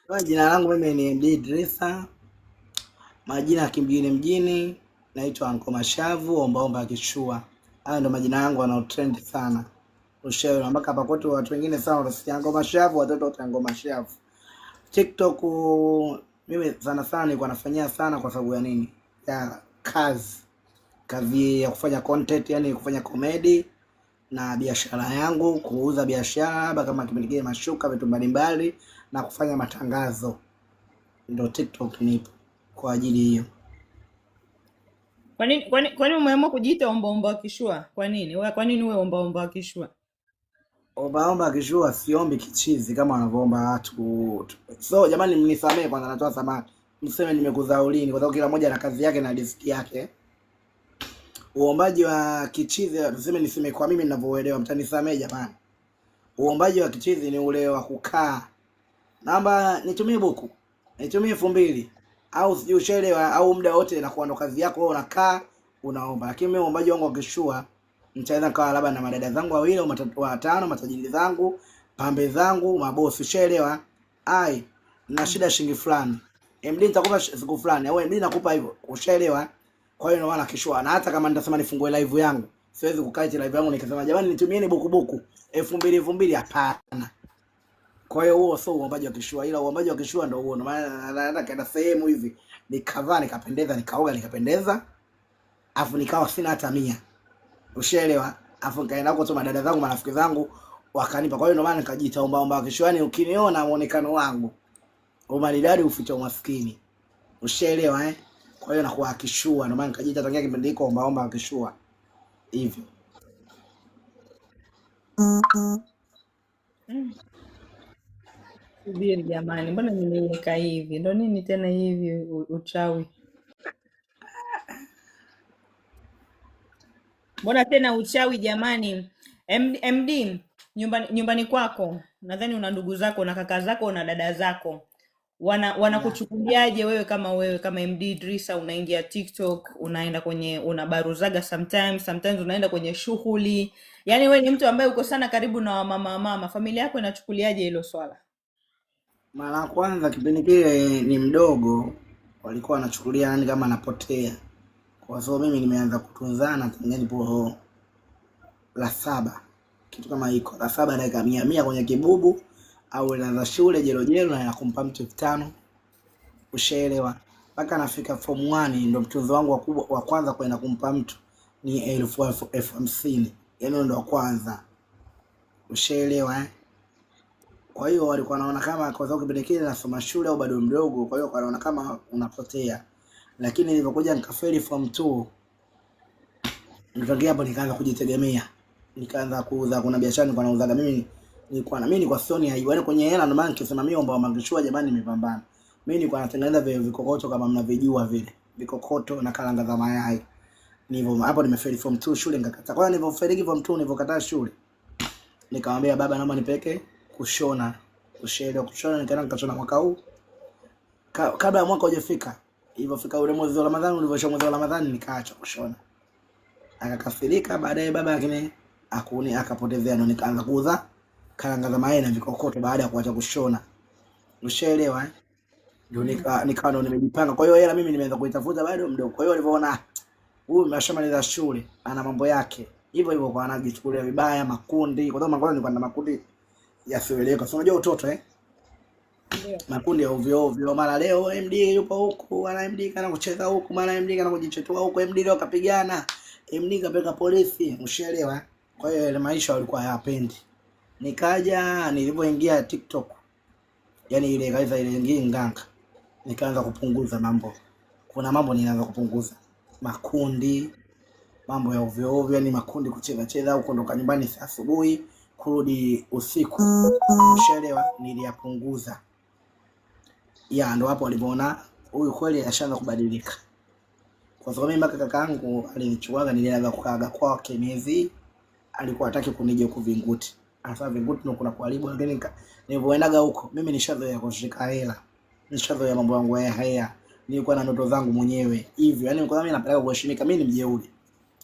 Jina langu mimi ni MD Idrisa, majina ya kimjini mjini naitwa Anko Mashavu, ombaomba kishua. Hayo ndo majina yangu yanayotrend sana. Ushauri mpaka hapa kwetu watu wengine sana wanasikia Anko Mashavu, watoto wa Anko Mashavu. TikTok mimi sana nilikuwa nafanyia sana kwa sababu ya nini? Ya kazi ya kufanya content, yani kufanya comedy na biashara yangu, kuuza biashara labda kama kipindi kile mashuka, vitu mbalimbali na kufanya matangazo. Ndio TikTok nipo kwa ajili hiyo. Kwa nini umeamua kujiita ombaomba kishua? Kwa nini uwe ombaomba kishua? Ombaomba kishua siombi kichizi kama wanavyoomba watu. So jamani, mnisamee kwanza, natoa samani. Mseme nimekuzaulini kwa sababu kila mmoja na kazi yake na riziki yake. Uombaji wa kichizi tuseme, niseme kwa mimi ninavyoelewa, mtanisamee jamani. Uombaji wa kichizi ni ule wa kukaa. Namba nitumie buku. Nitumie 2000 au sijui ushaelewa, au muda wote na kuwa ndo kazi yako wewe unakaa unaomba. Lakini mimi uombaji wangu wa kishua nitaweza kawa labda na madada zangu wawili au watano, matajiri zangu, pambe zangu, mabosi, ushaelewa. Ai, na shida shilingi fulani. MD nitakupa siku fulani au MD nakupa hivyo. Ushaelewa? Kwa hiyo naona kishua, na hata kama nitasema nifungue live yangu, siwezi kukaa live yangu nikasema jamani nitumieni buku 2000 hapana. Kwa hiyo huo sio uombaji wa kishua, ila uombaji wa kishua ndio huo. Maana kaenda sehemu hivi nikavaa nikapendeza, nikaoga nikapendeza, afu nikawa sina hata 100. Ushaelewa? Afu nikaenda huko tu madada zangu, marafiki zangu wakanipa. Kwa hiyo ndio maana nikajiita ombaomba wa kishua. Yani ukiniona muonekano wangu umaridadi uficha umaskini. Ushaelewa eh? Kwa hiyo nakuwa kishua, ndio maana nikajiita tangia kipindi hiko ombaomba wa kishua. Hivyo. Subiri jamani, mbona nimeweka hivi? Ndo nini tena hivi uchawi? Mbona tena uchawi jamani? MD, nyumbani kwako nadhani una ndugu zako na kaka zako na dada zako, wanakuchukuliaje wewe kama MD Idrisa? Unaingia TikTok, unaenda kwenye unabaruzaga sometimes unaenda kwenye shughuli, yaani wewe ni mtu ambaye uko sana karibu na mama. Familia yako inachukuliaje hilo swala? Mara kwanza kipindi kile ni mdogo, walikuwa wanachukulia yani kama napotea. Kwa sababu mimi nimeanza kutunzana tangu nipo la 7. Kitu kama hiko. La 7 dakika 100 kwenye kibubu au inaanza shule jelo na nakumpa mtu 5000. Ushaelewa? Mpaka nafika form 1 ndio mtunzo wangu wa kwanza kwenda kumpa mtu ni 1050. Yaani ndio wa kwanza. Ushaelewa eh? Kwa hiyo walikuwa wanaona kama kwa sababu kipindi kile nasoma shule au bado mdogo, kwa hiyo wanaona kama unapotea. Lakini nilipokuja nikafeli form 2, nitokea hapo nikaanza kujitegemea. Nikaanza kuuza, kuna biashara nilikuwa nauzaga mimi. Nilikuwa sioni aibu. Yaani kwenye hela ndio maana nikisema mimi omba mangishua jamani nimepambana. Mimi nilikuwa natengeneza vile vikokoto kama mnavijua vile. Vikokoto na karanga za mayai. Nilivyo hapo nimefeli form 2 shule nikakata. Kwa hiyo nilipofeli form 2 nilipokataa shule, nikamwambia baba naomba nipeke kushona. Kushona nikaenda nikashona mwaka huu. Kabla ya mwaka hujafika, ilipofika ule mwezi wa Ramadhani, ulivyoisha mwezi wa Ramadhani nikaacha kushona. Akakafirika baadaye baba yake akapotezea, ndo nikaanza kuuza karanga za mayai na vikokoto baada ya kuacha kushona. Ushaelewa eh? Ndio nikawa ndo nimejipanga. Kwa hiyo hela mimi nimeanza kuitafuta bado mdogo. Kwa hiyo walivyoona huyu ameshamaliza shule, ana mambo yake. Hivyo kwa anajichukulia vibaya makundi. Kwa sababu mangolo nilikuwa na makundi yasiyoeleweka. So unajua utoto eh? Ndio. Makundi ya ovyo ovyo, mara leo MD yupo huku, mara MD kana kucheza huku, mara MD kana kujichetua huku, MD leo kapigana, MD kapeka polisi, ushaelewa. Kwa hiyo ile maisha walikuwa hayapendi. Nikaja nilipoingia TikTok, yani ile kaiza ile nyingine nganga, nikaanza kupunguza mambo. Kuna mambo nilianza kupunguza. Makundi, mambo ya ovyo ovyo, yani makundi kucheza huko, ndo nyumbani saa asubuhi, kurudi usiku. Ushaelewa, niliyapunguza. Ya ndo hapo walipoona huyu kweli ashaanza kubadilika. Kwa sababu mimi mpaka kakaangu alinichuaga, nilianza kukaaga kwake miezi, alikuwa hataki kunije huko Vinguti. Hasa Vinguti ndio kuna kuharibu, lakini nilipoendaga huko mimi nishazoea kushika hela. Nishazoea mambo yangu ya haya. Nilikuwa na ndoto zangu mwenyewe. Hivyo yani kwa mimi napeleka kuheshimika, mimi ni mjeuri.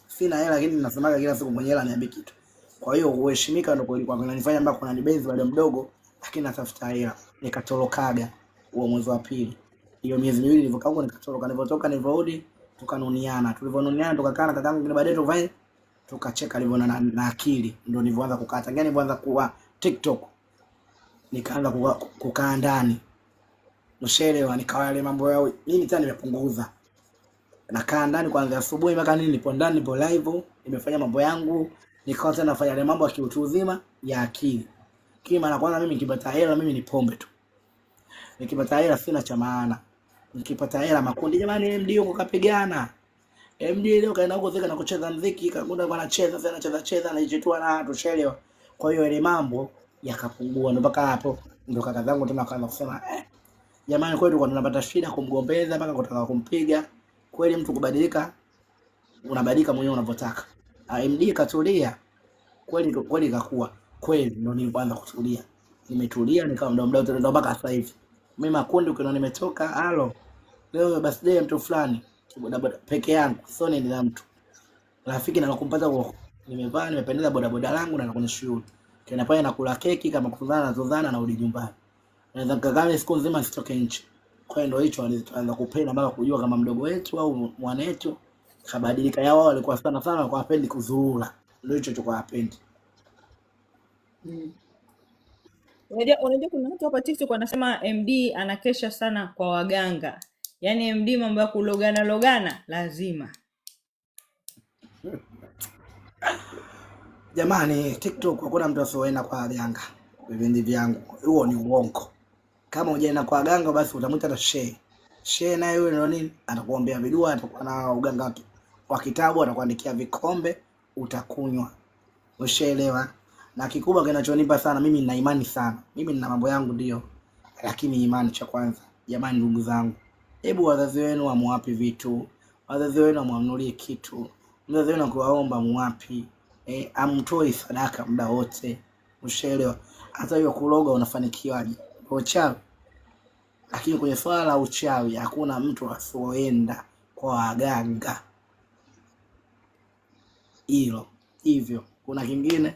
Sina hela lakini ninasemaga kila siku mwenye hela niambie kitu. Kwa hiyo kuheshimika ndio ilikuwa inanifanya mpaka kuna nibezi bado mdogo, lakini natafuta hela. Nikatorokaga. huo mwezi wa pili. Hiyo miezi miwili nilivyokaa huko nikatoroka, nilivyotoka nilivyorudi tukanuniana. Tulivyonuniana tukakaa na kakangu kile, baadaye tuvae tukacheka alivyoona na akili, ndio nilivyoanza kukaa. Tangia nilipoanza kuwa TikTok nikaanza kukaa ndani. Mshelewa, nikawa yale mambo yao mimi tena nimepunguza. Nakaa ndani kuanzia asubuhi mpaka nini, nipo ndani, nipo live, nimefanya mambo yangu, nikawa tena nafanya yale mambo ya kiutu uzima ya akili. Kima na kwanza mimi nikipata hela mimi ni pombe tu. Nikipata hela sina cha maana. Nikipata hela makundi, jamani MD huko kapigana. MD leo kaenda huko zika na kucheza muziki, kakunda kwa anacheza sana cheza na jitua na tushelewa. Kwa hiyo ile mambo yakapungua, ndo mpaka hapo ndo kaka zangu tena kaanza kusema jamani kweli tulikuwa tunapata shida kumgombeza mpaka kutaka kumpiga. Kweli mtu kubadilika, unabadilika mwenyewe unavyotaka. MD katulia. Kweli ikakuwa. Kweli ndo nilianza kutulia. Nimetulia nikawa mdomo ndo mpaka sasa hivi. Mimi makundi ukiona nimetoka, halo. Leo birthday mtu fulani, bodaboda peke yangu, sio na mtu. Rafiki na nakumpata huko. Nimevaa, nimependeza bodaboda langu na nakwenda shule. Tena pale nakula keki kama kuzana na urudi nyumbani. Naweza kagame siku nzima sitoke nje. Kwa hiyo ndio hicho alianza kupenda mpaka kujua kama mdogo wetu au mwanetu kabadilika. Yao walikuwa sana walikuwa hapendi kuzuula. Ndio hicho tulikuwa hapendi. Unajua kuna watu hapa TikTok wanasema MD anakesha sana kwa waganga. Yaani MD mambo ya kulogana lazima. Jamani, TikTok hakuna mtu asioenda kwa waganga. Vipindi vyangu. Huo ni uongo. Kama hujaenda kwa waganga basi utamuita na shehe. Shehe naye yule ndio nini? Atakuombea vidua, atakuwa na uganga wa kitabu, atakuandikia vikombe, utakunywa. Ushaelewa? Na kikubwa kinachonipa sana mimi nina imani sana. Mimi nina mambo yangu ndio. Lakini imani cha kwanza. Jamani ndugu zangu, hebu wazazi wenu wamwapi vitu. Wazazi wenu wamwanulie kitu. Wazazi wenu kuwaomba mwapi. Amtoi sadaka muda wote. Ushaelewa? Hata hiyo kuloga unafanikiwaje? Uchawi. Lakini kwenye swala la uchawi hakuna mtu asioenda kwa waganga. Hivyo. Kuna kingine?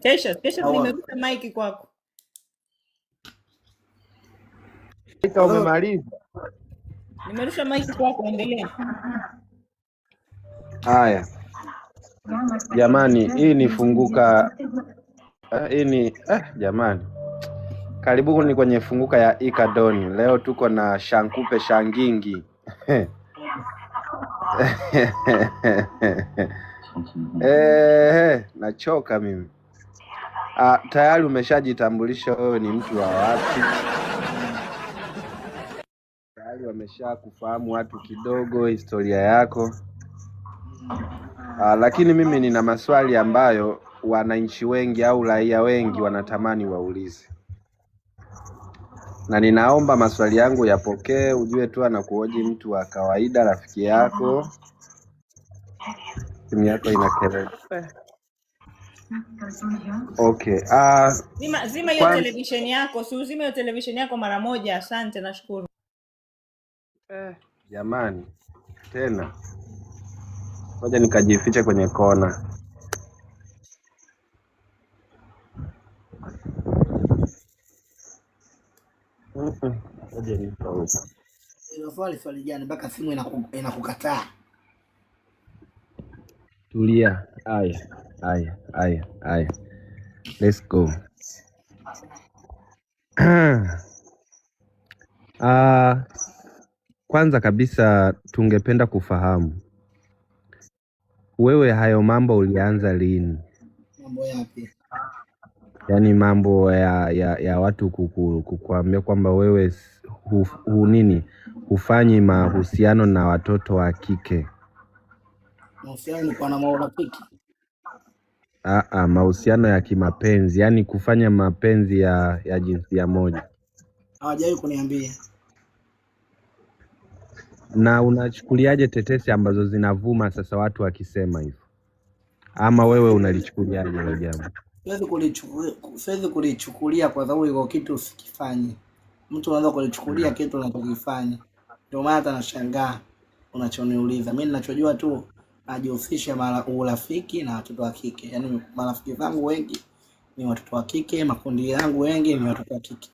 Kesha nimerusha mic kwako. Umemaliza? Nimerusha mic kwako, endelea. Haya. Jamani, hii ni funguka jamani. Karibuni kwenye funguka ya Ikadoni. Leo tuko na Shankupe Shangingi. Nachoka mimi. Tayari umeshajitambulisha wewe ni mtu wa wapi? Tayari wamesha kufahamu watu kidogo historia yako. Lakini mimi nina maswali ambayo wananchi wengi au raia wengi wanatamani waulize. Na ninaomba maswali yangu yapokee, ujue tu anakuoji mtu wa kawaida, rafiki yako. Simu yako ina kelele. Okay. Zima hiyo television yako, si uzime hiyo television yako mara moja. Asante, nashukuru. Jamani, tena. Ngoja nikajifiche kwenye kona. Swali gani mpaka simu inakukataa? Tulia. Haya. Let's go. Kwanza kabisa tungependa kufahamu wewe hayo mambo ulianza lini? Mambo yapi? Yaani mambo ya watu kukuambia kwamba wewe hufanyi mahusiano na watoto wa kike. Mahusiano ni kwa na marafiki. Mahusiano ya kimapenzi, yaani kufanya mapenzi ya jinsia moja. Hawajawahi kuniambia. Na unachukuliaje tetesi ambazo zinavuma sasa watu wakisema hivyo? Ama wewe unalichukuliaje hilo jambo? Siwezi kulichukulia kwa sababu iko kitu usikifanye. Mtu anaanza kulichukulia kitu unachokifanya. Ndio maana hata nashangaa unachoniuliza. Mimi ninachojua tu najihusisha urafiki na watoto wa kike. Yaani marafiki zangu wengi ni watoto wa kike, makundi yangu wengi ni watoto wa kike.